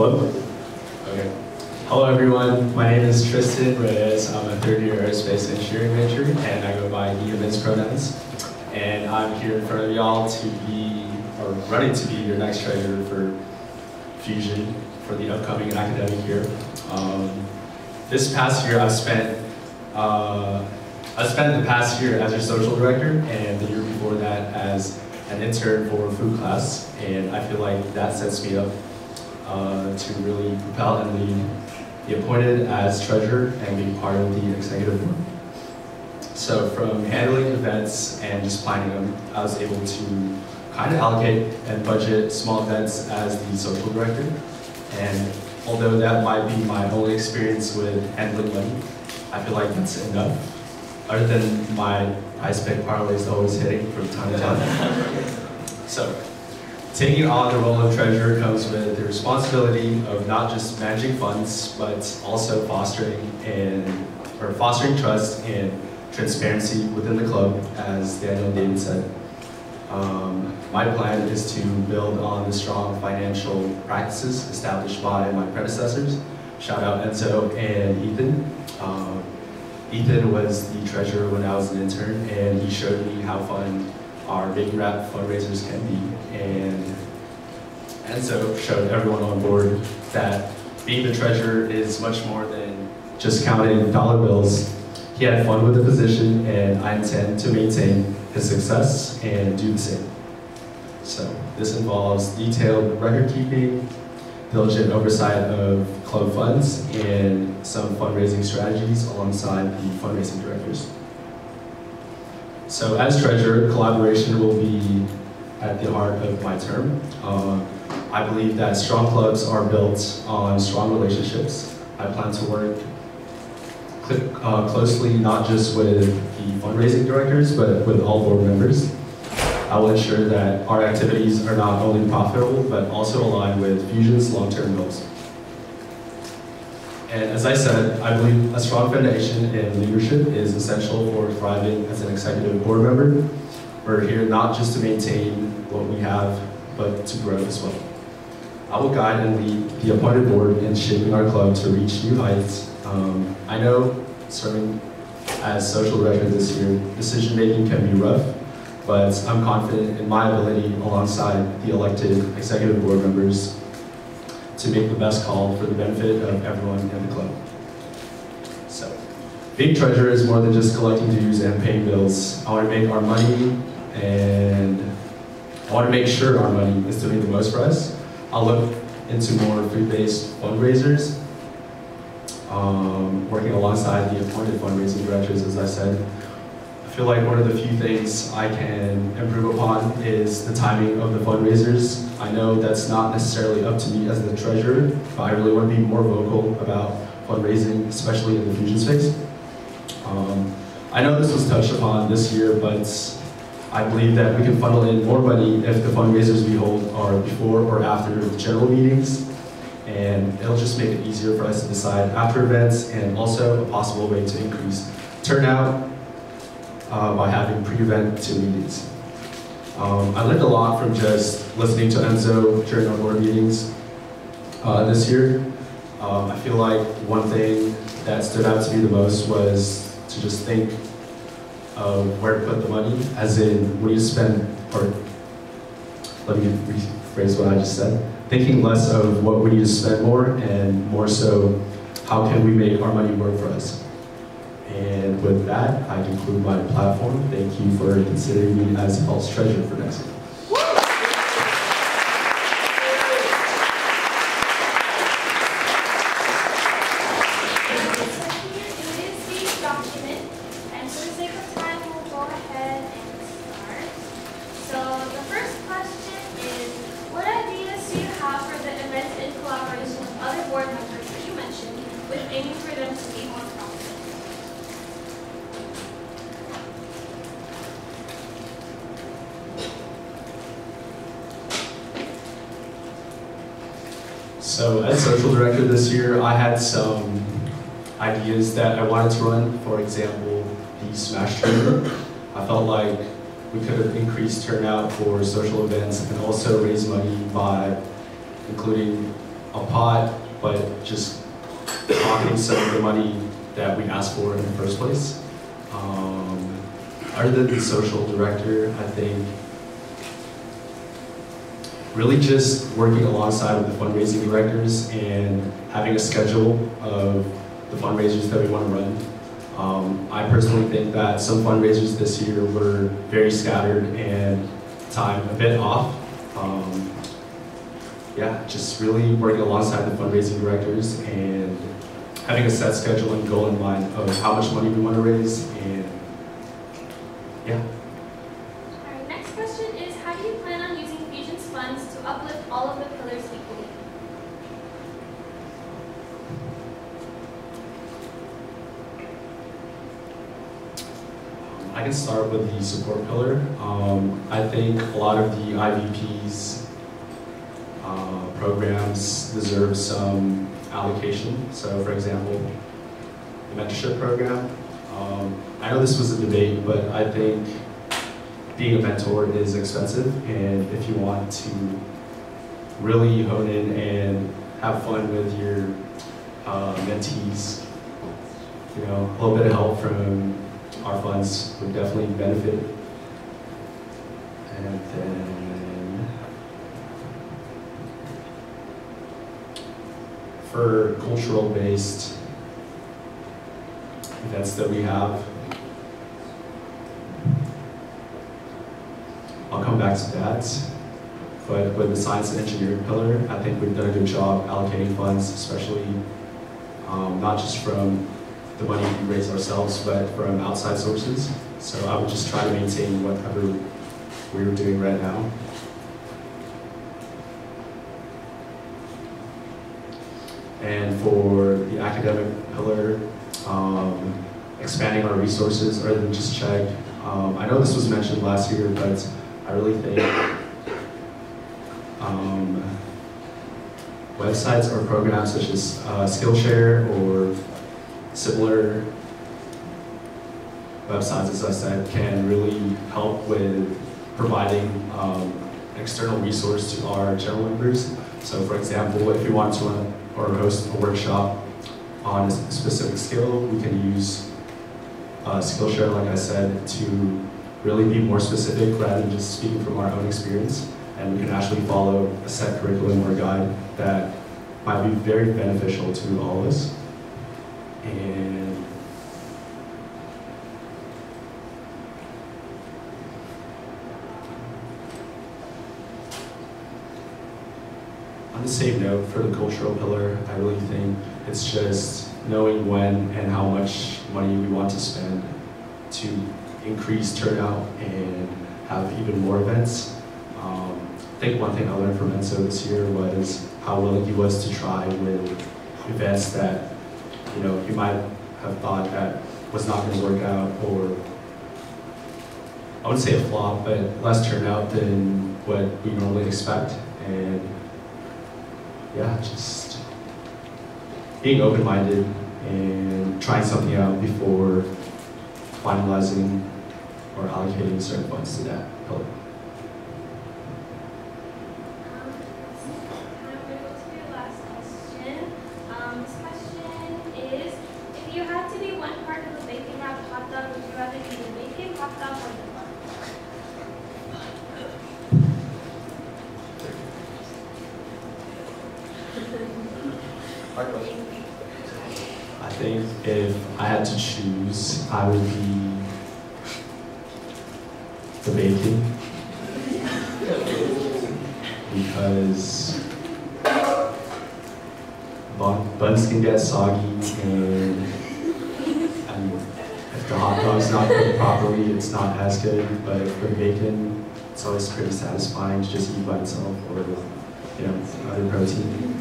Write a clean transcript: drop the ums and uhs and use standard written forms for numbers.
Hello? Okay. Hello everyone, my name is Tristan Reyes. I'm a third-year aerospace engineering major and I go by he, him, his pronouns. And I'm here in front of y'all to be, or ready to be your next treasurer for Fusion for the upcoming academic year. This past year I spent the past year as your social director and the year before that as an intern for food class, and I feel like that sets me up to really propel and be appointed as treasurer and be part of the executive board. So from handling events and just planning them, I was able to kind of allocate and budget small events as the social director. And although that might be my only experience with handling money, I feel like that's enough. Other than my ice pick parlays always hitting from time to time. So, taking on the role of treasurer comes with the responsibility of not just managing funds, but also fostering trust and transparency within the club, as Daniel and David said. My plan is to build on the strong financial practices established by my predecessors. Shout out Enzo and Ethan. Ethan was the treasurer when I was an intern, and he showed me how fun our big rap fundraisers can be. And Enzo showed everyone on board that being the treasurer is much more than just counting dollar bills. He had fun with the position, and I intend to maintain his success and do the same. So this involves detailed record keeping, diligent oversight of club funds, and some fundraising strategies alongside the fundraising directors. So as treasurer, collaboration will be at the heart of my term. I believe that strong clubs are built on strong relationships. I plan to work closely not just with the fundraising directors, but with all board members. I will ensure that our activities are not only profitable, but also aligned with Fusion's long-term goals. And as I said, I believe a strong foundation in leadership is essential for thriving as an executive board member. We're here not just to maintain what we have, but to grow as well. I will guide and lead the appointed board in shaping our club to reach new heights. I know serving as social director this year, decision-making can be rough, but I'm confident in my ability alongside the elected executive board members to make the best call for the benefit of everyone in the club. So, being treasurer is more than just collecting dues and paying bills. I want to make our money, and I want to make sure our money is doing the most for us. I'll look into more food-based fundraisers, working alongside the appointed fundraising directors, as I said. I feel like one of the few things I can improve upon is the timing of the fundraisers. I know that's not necessarily up to me as the treasurer, but I really want to be more vocal about fundraising, especially in the Fusion space. I know this was touched upon this year, but I believe that we can funnel in more money if the fundraisers we hold are before or after the general meetings, and it'll just make it easier for us to decide after events, and also a possible way to increase turnout by having pre-event to meetings. I learned a lot from just listening to Enzo during our board meetings this year. I feel like one thing that stood out to me the most was to just think of where to put the money, as in when you spend, or let me rephrase what I just said, thinking less of what we need to spend more and more so how can we make our money work for us. And with that, I conclude my platform. Thank you for considering me as Pulse Treasurer for next year. So as social director this year, I had some ideas that I wanted to run. For example, the Smash Tournament. I felt like we could have increased turnout for social events and also raise money by including a pot, but just pocketing some of the money that we asked for in the first place. Other than the social director, I think really just working alongside with the fundraising directors and having a schedule of the fundraisers that we want to run. I personally think that some fundraisers this year were very scattered and time a bit off. Yeah, just really working alongside the fundraising directors and having a set schedule and goal in mind of how much money we want to raise, and yeah. All right, next question is, how do you plan on using Fusion's funds to uplift all of the pillars equally? I can start with the support pillar. I think a lot of the IVPs programs deserve some allocation. So for example, the mentorship program. I know this was a debate, but I think being a mentor is expensive, and if you want to really hone in and have fun with your mentees, you know, a little bit of help from our funds would definitely benefit. And then for cultural-based events that we have, I'll come back to that. But with the science and engineering pillar, I think we've done a good job allocating funds, especially not just from the money we raise ourselves, but from outside sources. So I would just try to maintain whatever we're doing right now. And for the academic pillar, expanding our resources other than just check. I know this was mentioned last year, but I really think websites or programs such as Skillshare or similar websites, as I said, can really help with providing external resource to our general members. So for example, if we want to run or host a workshop on a specific skill, we can use Skillshare, like I said, to really be more specific rather than just speaking from our own experience. And we can actually follow a set curriculum or guide that might be very beneficial to all of us. And on the same note, for the cultural pillar, I really think it's just knowing when and how much money we want to spend to increase turnout and have even more events. I think one thing I learned from Enzo this year was how willing he was to try with events that, you know, he might have thought that was not going to work out, or I wouldn't say a flop, but less turnout than what we normally expect. And yeah, just being open-minded and trying something out before finalizing or allocating certain funds to that pillar. This question is, if you had to be one part of a bacon wrapped hot dog, would you rather be the bacon, hot dog, or the bun? I think if I had to choose, I would be the bacon, because buns can get soggy, and if the hot dog's not cooked properly, it's not as good. But for the bacon, it's always pretty satisfying to just eat by itself or with, you know, other protein.